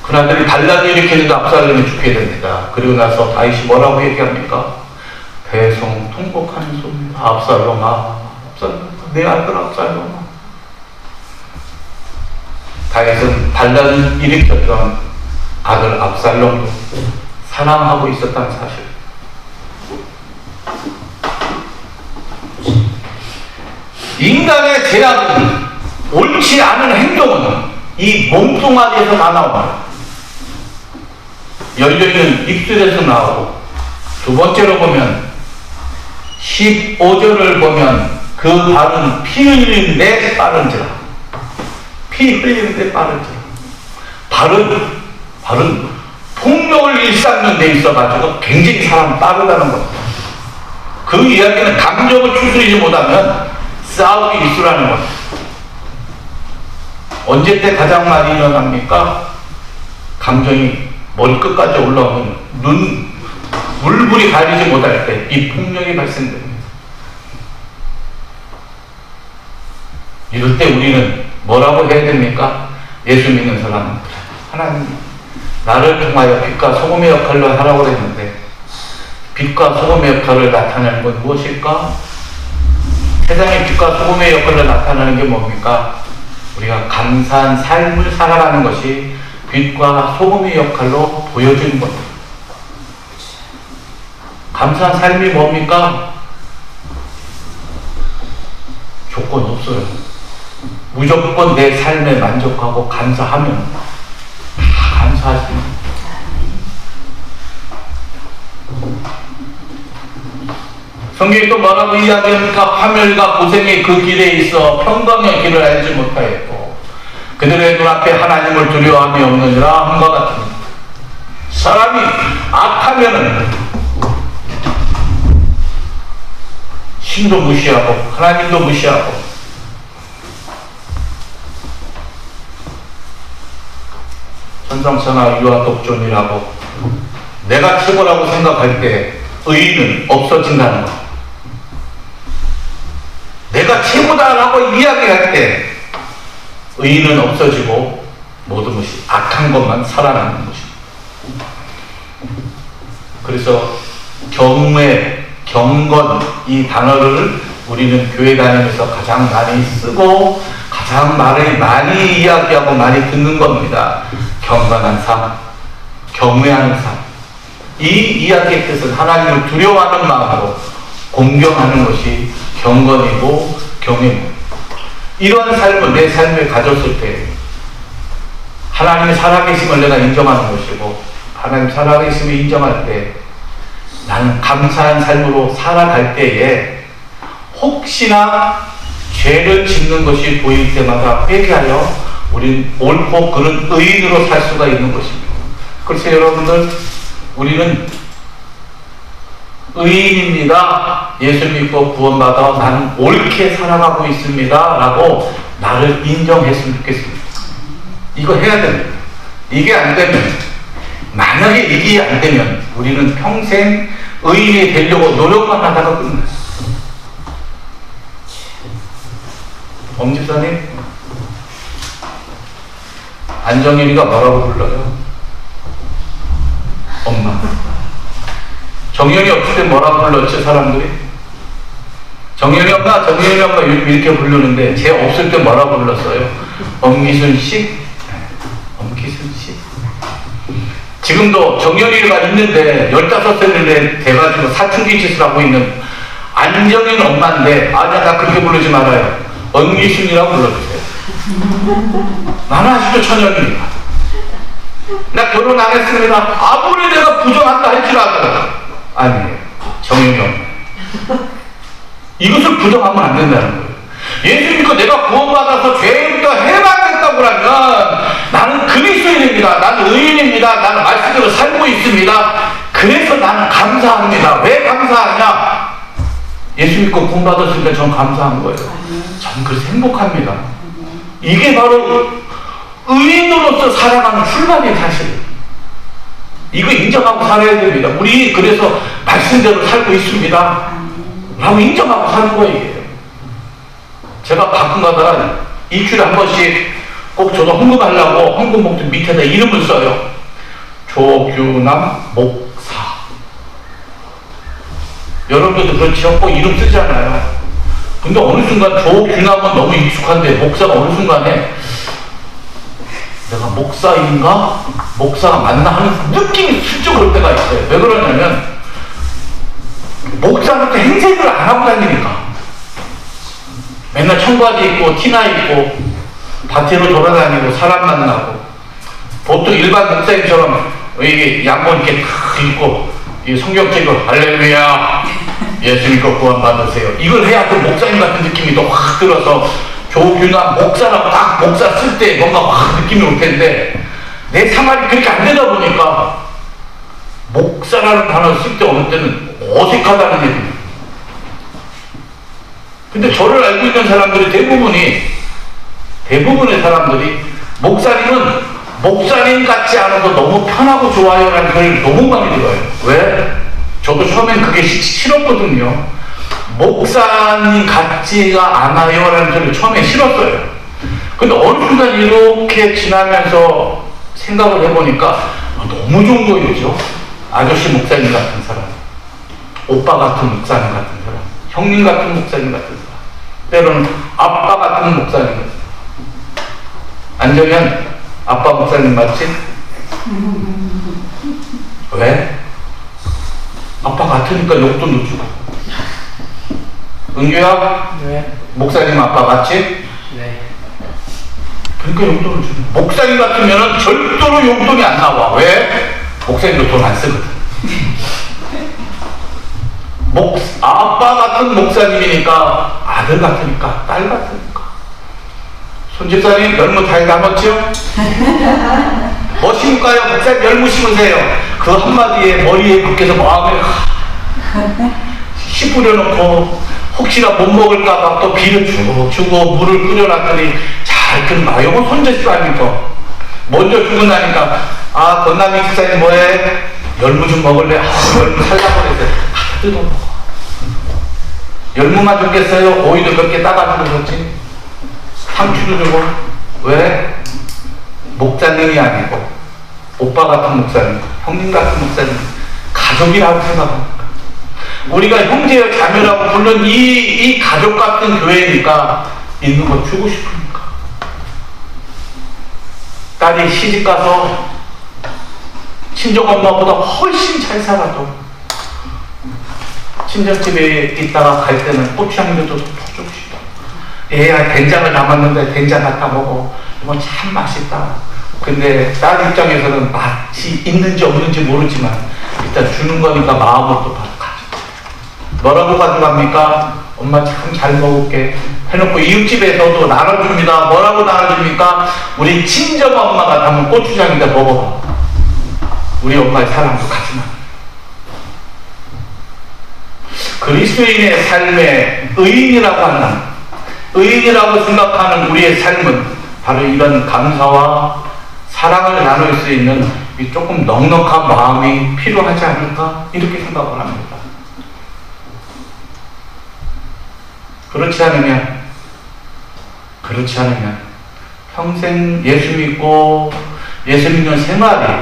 그나들이 반란을 일으켰는데 압살롬이 죽게 됩니다. 그리고 나서 다윗이 뭐라고 얘기합니까? 배송 통곡하는 소리입니다. 압살롬아, 압살롬아, 내 아들 압살롬아. 다윗은 반란을 일으켰던 아들 압살롬도 사랑하고 있었다는 사실. 인간의 죄악은 옳지 않은 행동은 이 몸뚱아리에서 다 나와요. 열려있는 입술에서 나오고, 두 번째로 보면 15절을 보면 그 발은 피 흘리는데 빠른지라. 피 흘리는데 빠른지라. 발은 폭력을 일삼는 데 있어가지고 굉장히 사람 빠르다는 겁니다. 그 이야기는 감정을 추스리지 못하면 싸움이 있으라는 겁니다. 언제 때 가장 많이 일어납니까? 감정이 머리끝까지 올라오면 물불이 가리지 못할 때 이 폭력이 발생됩니다. 이럴 때 우리는 뭐라고 해야 됩니까? 예수 믿는 사람은 하나님 나를 통하여 빛과 소금의 역할을 하라고 했는데 빛과 소금의 역할을 나타내는 건 무엇일까? 세상의 빛과 소금의 역할을 나타내는 게 뭡니까? 우리가 감사한 삶을 살아가는 것이 빛과 소금의 역할로 보여지는 겁니다. 감사한 삶이 뭡니까? 조건 없어요. 무조건 내 삶에 만족하고 감사하면 다 감사하십니다. 성경이 또 뭐라고 이야기합니까? 파멸과 고생의 그 길에 있어 평강의 길을 알지 못하였고 그들의 눈앞에 하나님을 두려워함이 없느니라 한것 같습니다. 사람이 악하면은 신도 무시하고 하나님도 무시하고 천상천하 유아 독존이라고 내가 최고라고 생각할 때 의의는 없어진다는 것. 내가 최고다라고 이야기할 때 의의는 없어지고 모든 것이 악한 것만 살아나는 것입니다. 그래서 경외, 경건 이 단어를 우리는 교회 다니면서 가장 많이 쓰고 가장 많이 이야기하고 많이 듣는 겁니다. 경건한 삶, 경외하는 삶. 이 이야기의 뜻은 하나님을 두려워하는 마음으로 공경하는 것이 경건이고 경외. 이런 삶을 내 삶에 가졌을 때 하나님의 살아계심을 내가 인정하는 것이고, 하나님 살아계심을 인정할 때 나는 감사한 삶으로 살아갈 때에 혹시나 죄를 짓는 것이 보일 때마다 회개하여 우린 옳고 그른 의인으로 살 수가 있는 것입니다. 그래서 여러분들, 우리는 의인입니다. 예수 믿고 구원받아 나는 옳게 살아가고 있습니다 라고 나를 인정했으면 좋겠습니다. 이거 해야 됩니다. 이게 안 되면, 만약에 이게 안 되면 우리는 평생 의인이 되려고 노력만 하다가 끝났어요. 엄집사님, 안정일이가 뭐라고 불러요? 엄마. 정연이 없을 때 뭐라고 불렀지, 사람들이? 정연이 엄마 이렇게 부르는데, 쟤 없을 때 뭐라고 불렀어요? 엄기순 씨? 엄기순 씨. 지금도 정연이가 있는데 15살인데 돼가지고 사춘기 짓을 하고 있는 안정인 엄마인데, 아니야, 나 그렇게 부르지 말아요. 엄기순이라고 불러주세요. 나는 아직도 처녀입니다. 나 결혼 안 했습니다. 아무리 내가 부정한다 할지라도 아니에요. 정연이 엄마. 이것을 부정하면 안 된다는 거예요. 예수 믿고 내가 구원받아서 죄인도 해방됐다고 하면 나는 그리스도인입니다. 나는 의인입니다. 나는 말씀대로 살고 있습니다. 그래서 나는 감사합니다. 왜 감사하냐? 예수 믿고 구원받았으니까 전 감사한 거예요. 전 그래서 행복합니다. 이게 바로 의인으로서 살아가는 출발이에요, 사실. 이거 인정하고 살아야 됩니다. 우리 그래서 말씀대로 살고 있습니다 라고 인정하고 사는 거예요. 제가 가끔 가다가 일주일에 한 번씩 꼭 저도 헌금하려고 헌금 목록 밑에다 이름을 써요. 조규남 목사. 여러분들도 그렇죠? 꼭 이름 쓰잖아요. 근데 어느 순간 조규남은 너무 익숙한데 목사가 어느 순간에 내가 목사인가? 목사가 맞나 하는 느낌이 슬쩍 올 때가 있어요. 왜 그러냐면 목사는 행색을 안 하고 다니니까. 맨날 청바지 입고 티나 입고 밭으로 돌아다니고 사람 만나고, 보통 일반 목사님처럼 이게 양복 이렇게 탁 입고 이 성경책을 할렐루야 예수 믿고 구원 받으세요, 이걸 해야 그 목사님 같은 느낌이 또 확 들어서 조규남 목사라고 딱 목사 쓸 때 뭔가 확 느낌이 올 텐데, 내 생활이 그렇게 안 되다 보니까 목사라는 단어를 쓸 때 어느 때는 어색하다는 얘기입니다. 근데 저를 알고 있는 사람들이 대부분의 사람들이 목사님은 목사님 같지 않아도 너무 편하고 좋아요 라는 소리를 너무 많이 들어요. 왜? 저도 처음엔 그게 싫었거든요. 목사님 같지가 않아요 라는 소리를 처음에 싫었어요. 근데 어느 순간 이렇게 지나면서 생각을 해보니까 너무 좋은 거였죠. 아저씨 목사님 같은 사람, 오빠 같은 목사님 같은 사람, 형님 같은 목사님 같은 사람, 때로는 아빠 같은 목사님 같은 사람. 안정현 아빠 목사님 맞지? 왜? 아빠 같으니까 욕도 못 주고. 은규야?
네.
목사님 아빠 같지?
네.
그러니까 용돈을 주는. 목사님 같으면 절대로 용돈이 안 나와. 왜? 목사님도 돈 안 쓰거든. 아빠 같은 목사님이니까, 아들 같으니까, 딸 같으니까. 손집사님 열무 잘 담았죠? 뭐 심을까요? 목사님 열무 심으세요. 그 한마디에 머리에 굳게서 마음에 씨 뿌려놓고 혹시나 못 먹을까봐 또 비를 쭉 주고 물을 끓여놨더니 잘 끓나. 이건 손재주 아닙니까? 먼저 주고 나니까, 아, 건남이 집사님 뭐해? 열무 좀 먹을래? 아, 열무 살라고 그랬어요. 다 뜯어 먹어. 열무만 줬겠어요? 오이도 몇 개 따가지고 줬지? 상추도 주고. 왜? 목사님이 아니고 오빠 같은 목사님, 형님 같은 목사님, 가족이라고 생각합니다. 우리가 형제여 자매라고 부른 이 가족 같은 교회니까 있는 거 주고 싶으니까. 딸이 시집가서 친정 엄마보다 훨씬 잘 살아도 친정집에 있다가 갈 때는 고추장도 푹 주시고, 얘야 된장을 담았는데 된장 갖다 먹어. 이거 참 맛있다. 근데 딸 입장에서는 맛이 있는지 없는지 모르지만 일단 주는 거니까 마음을 또 가지고. 뭐라고 가져갑니까? 엄마 참 잘 먹을게 해놓고 이웃집에서도 나눠줍니다. 뭐라고 나눠줍니까? 우리 친정엄마가 담은 고추장인데 먹어봐. 우리 엄마의 사랑도 가지마. 그리스도인의 삶의 의인이라고 하는, 의인이라고 생각하는 우리의 삶은 바로 이런 감사와 사랑을 나눌 수 있는 이 조금 넉넉한 마음이 필요하지 않을까? 이렇게 생각을 합니다. 그렇지 않으면 평생 예수 믿고 예수 믿는 생활이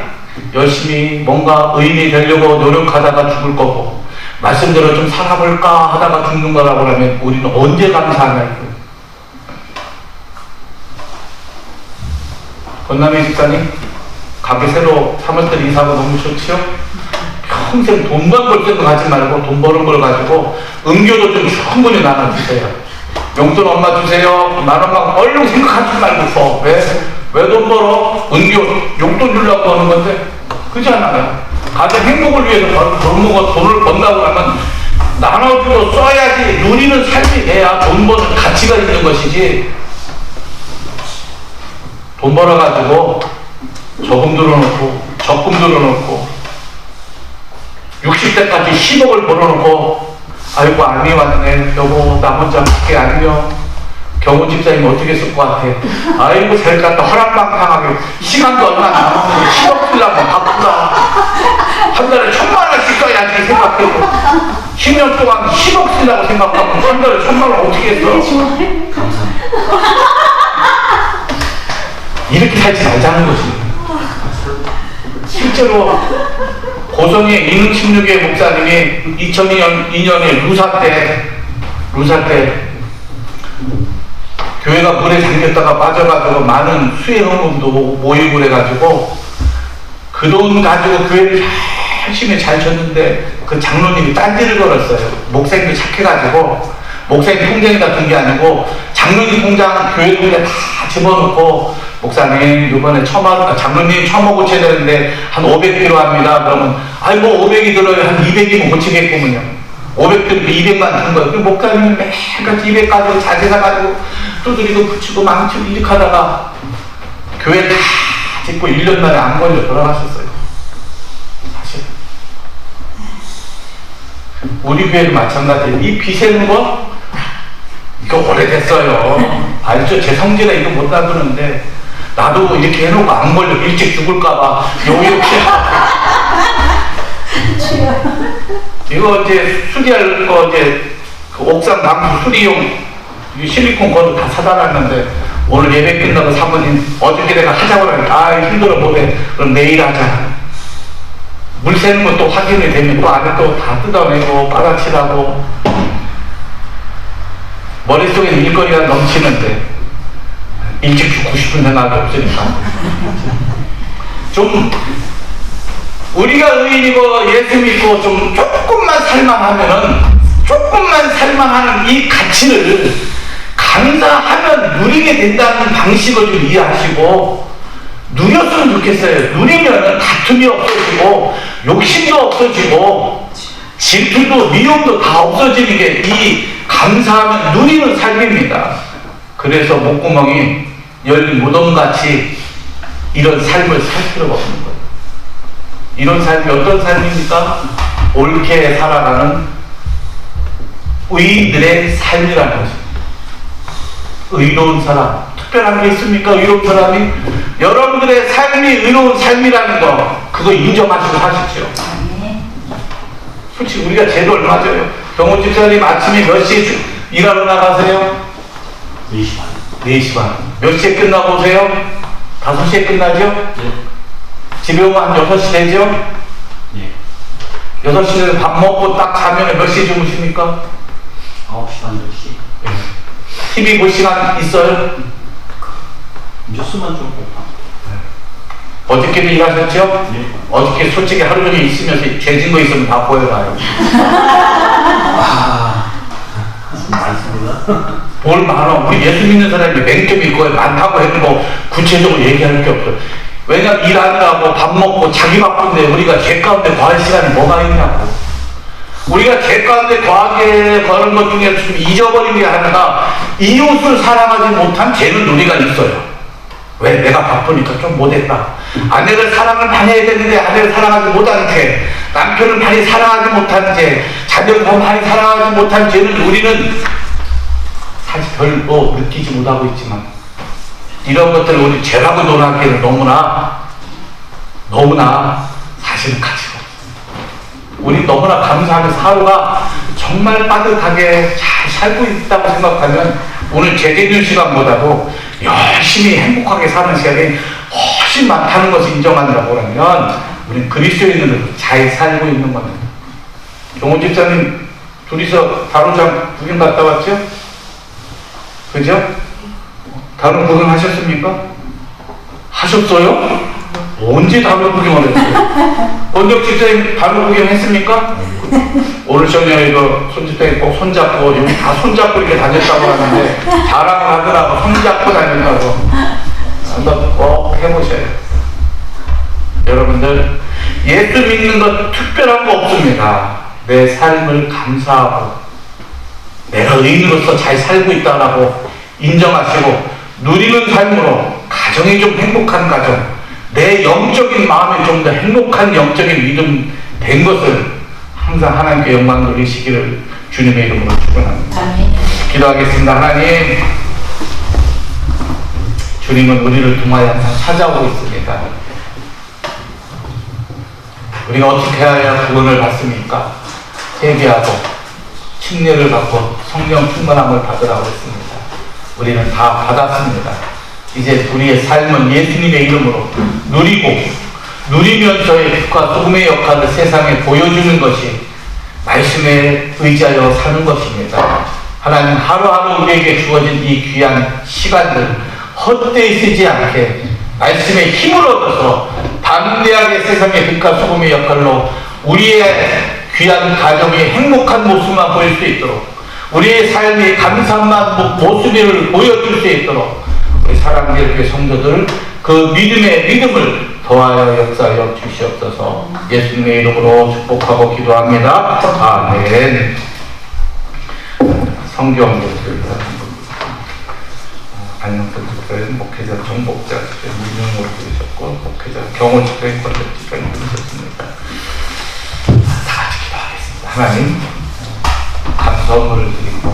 열심히 뭔가 의인이 되려고 노력하다가 죽을 거고, 말씀대로 좀 살아볼까 하다가 죽는 거라고 하면 우리는 언제 감사하냐. 권남희 집사님 가게 새로 사무실 이사하고 너무 좋지요? 평생 돈만 벌 때도 가지 말고 돈 버는 걸 가지고 은교도 좀 충분히 나눠주세요. 용돈 엄마 주세요. 만 원만 얼른 생각하지 말고 왜 돈 벌어? 은교 용돈 주려고 하는 건데, 그렇지 않아요? 가정 행복을 위해서 돈을 번다고 하면 나눠주고 써야지. 누리는 삶이 돼야 돈 버는 가치가 있는 것이지. 돈 벌어가지고 저금 들어놓고 적금 들어놓고 60대까지 10억을 벌어놓고 아이고 암이 왔네 여보 나 혼자 밖에 아니며 경호 집사님 어떻게 쓸 것 같아. 아이고 잘 갔다 허락방탕하게 시간도 얼마 남았는데 10억 쓰려고 바쁘다. 한 달에 1,000,000원씩 써야지 생각해도 10년 동안 10억 쓰려고 생각하면 한 달에 1,000,000원 어떻게 했어. 감사합니다. 이렇게 살지 말자는 거지. 실제로 고성의 이능십육의 목사님이 2002년에 루사 때 교회가 물에 잠겼다가 빠져가지고 많은 수해 헌금도 모이고 그래가지고 그 돈 가지고 교회를 열심히 잘 쳤는데 그 장로님이 딴지를 걸었어요. 목사님이 착해가지고 목사님 통장에다 둔 게 아니고 장로님 통장 교회 돈에 다 집어넣고 목사님 이번에 장로님 처마 고쳐야 되는데 한 500 필요합니다. 그러면 아이고 500이 들어요. 한 200이면 고치겠구먼요. 500 들고 200만 든 거예요. 목사님이 매일같이 200 가지고 자재 사가지고 두드리고 붙이고 망치고 이렇게 하다가 교회 다 짓고 1년 만에 안 걸려 돌아가셨어요. 사실 우리 교회도 마찬가지예요. 이 비세는 거 이거 오래됐어요. 알죠? 제 성질에 이거 못 놔두는데 나도 이렇게 해놓고 안 걸려 일찍 죽을까봐 요렇게 이거 이제 수리할 거 이제 그 옥상 나무 수리용 실리콘 거도 다 사다 놨는데 오늘 예배 끝나고 사모님 어저께 내가 하자고 하니까 아 힘들어 못해. 그럼 내일 하자. 물 새는 것도 확인이 되면 또 안에 또 다 뜯어내고 빨아치라고 머릿속에 일거리가 넘치는데 일찍 죽고 싶은 생각이 없으니까 좀 우리가 의인이고 예수 믿고 좀 조금만 살만하는 이 가치를 감사하면 누리게 된다는 방식을 좀 이해하시고 누렸으면 좋겠어요. 누리면 다툼이 없어지고 욕심도 없어지고 질투도 미움도 다 없어지는 게 이 감사하면 누리는 삶입니다. 그래서 목구멍이 열린 무덤같이 이런 삶을 살 필요가 없는 거예요. 이런 삶이 어떤 삶입니까? 옳게 살아가는 의인들의 삶이라는 것입니다. 의로운 사람, 특별한 게 있습니까? 의로운 사람이? 여러분들의 삶이 의로운 삶이라는 거 그거 인정하시고 사십시오. 솔직히 우리가 제일 얼마죠? 경호 집사님 아침에 몇 시에 일하러 나가세요? 4시 반. 몇 시에 끝나고 오세요? 5시에 끝나죠?
네.
집에 오면 한 6시 되죠?
예.
6시에 밥 먹고 딱 자면 몇 시에 주무십니까?
9시 반 10시.
TV 볼 시간 있어요?
뉴스만 좀 볼까?
어저께도 일하셨죠?
네.
어저께 솔직히 하루 종일 있으면서 죄진 거 있으면 다 보여봐요.
많습니다.
뭘 많아. 우리 예수 믿는 사람이 맹점이 있고 많다고 해도 뭐 구체적으로 얘기할 게 없어. 왜냐면 일하느라고 밥 먹고 자기 바쁜데 우리가 죄 가운데 거할 시간이 뭐가 있냐고. 우리가 죄 가운데 거하게 거는 것 중에 좀 잊어버린 게 하나가 이웃을 사랑하지 못한 죄는 우리가 있어요. 왜? 내가 바쁘니까 좀 못했다. 아내를 사랑을 많이 해야 되는데 아내를 사랑하지 못한 죄, 남편을 많이 사랑하지 못한 죄, 자녀를 많이 사랑하지 못한 죄는 우리는 사실 별로 느끼지 못하고 있지만 이런 것들을 우리 죄라고 논하기에는 너무나 사실은 가치가 없습니다. 우리 너무나 감사하게 하루가 정말 빠듯하게 잘 살고 있다고 생각하면 오늘 제대로 시간보다도 열심히 행복하게 사는 시간이 훨씬 많다는 것을 인정한다고 하면 우리는 그리스도인으로 잘 살고 있는 겁니다. 종훈 집사님 둘이서 다루장 구경 갔다 왔죠? 그죠? 다른 구경 하셨습니까? 하셨어요? 언제 다른 구경을 했어요? 원덕 집사님 다른 구경 했습니까? 오늘 저녁에 이거 손집사님 꼭 손잡고 여기 다 손잡고 이렇게 다녔다고 하는데 자랑을 하더라고. 손잡고 다닌다고. 한번 꼭 해보셔야 돼요. 여러분들 예수 믿는 것 특별한 거 없습니다. 내 삶을 감사하고 내가 의인으로서 잘 살고 있다라고 인정하시고 누리는 삶으로 가정이 좀 행복한 가정, 내 영적인 마음이 좀 더 행복한 영적인 믿음 된 것을 항상 하나님께 영광 돌리시기를 주님의 이름으로 축원합니다. 기도하겠습니다. 하나님, 주님은 우리를 통하여 항상 찾아오고 있습니다. 우리가 어떻게 해야 구원을 받습니까? 회개하고 침례를 받고 성령 충만함을 받으라고 했습니다. 우리는 다 받았습니다. 이제 우리의 삶은 예수님의 이름으로 누리면서의 빛과 소금의 역할을 세상에 보여주는 것이 말씀에 의지하여 사는 것입니다. 하나님, 하루하루 우리에게 주어진 이 귀한 시간들 헛되이 쓰지 않게 말씀의 힘을 얻어서 담대하게 세상의 빛과 소금의 역할로 우리의 귀한 가정이 행복한 모습만 보일 수 있도록, 우리의 삶이 감사한 모습을 보여줄 수 있도록 우리 사랑하는 교회 성도들 그 믿음을 더하여 역사하여 주시옵소서. 예수님의 이름으로 축복하고 기도합니다. 아멘. 성경 목회자, 안녕선 집사님, 목회자 정복자 집사님, 문영으로 부르셨고 목회자 경호 집사님, 권대 집사님 부르셨습니다. 다 같이 기도하겠습니다. 하나님, 감사함을 드리고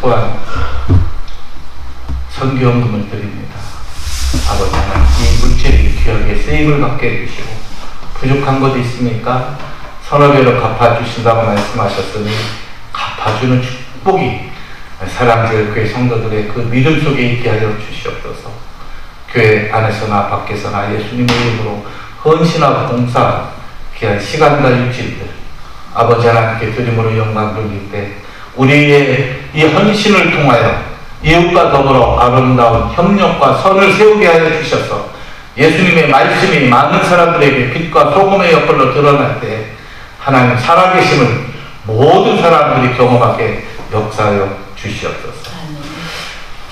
또한 선교헌금을 드립니다. 아버지 하나님, 이 물질이 귀하게 쓰임을 받게 해주시고 부족한 것이 있습니까? 선업에로 갚아주신다고 말씀하셨으니 갚아주는 축복이 사랑하는 교회 성도들의 그 믿음 속에 있게 하여 주시옵소서. 교회 안에서나 밖에서나 예수님의 이름으로 헌신하고 봉사하는 귀한 시간과 육신들 아버지 하나님께 드림으로 영광 돌릴 때 우리의 이 헌신을 통하여 이웃과 더불어 아름다운 협력과 선을 세우게 하여 주셔서 예수님의 말씀이 많은 사람들에게 빛과 소금의 역할로 드러날 때 하나님 살아계심을 모든 사람들이 경험하게 역사하여 주시옵소서.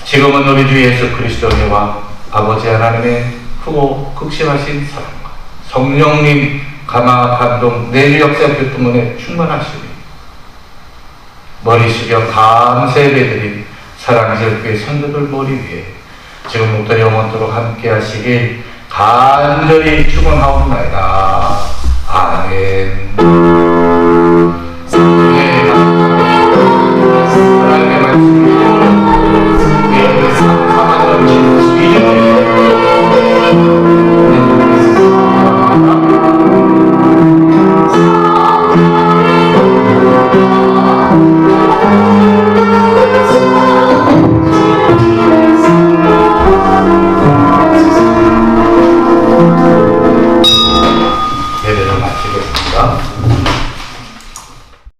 지금은 우리 주 예수 그리스도와 아버지 하나님의 크고 극심하신 사랑과 성령님 감화 감동 내주 역사 교통문에 충만하시니 머리 숙여 감사 예배드린 사랑하는 교회 성도들 머리 위에 지금부터 영원토록 함께 하시길 간절히 축원하옵나이다.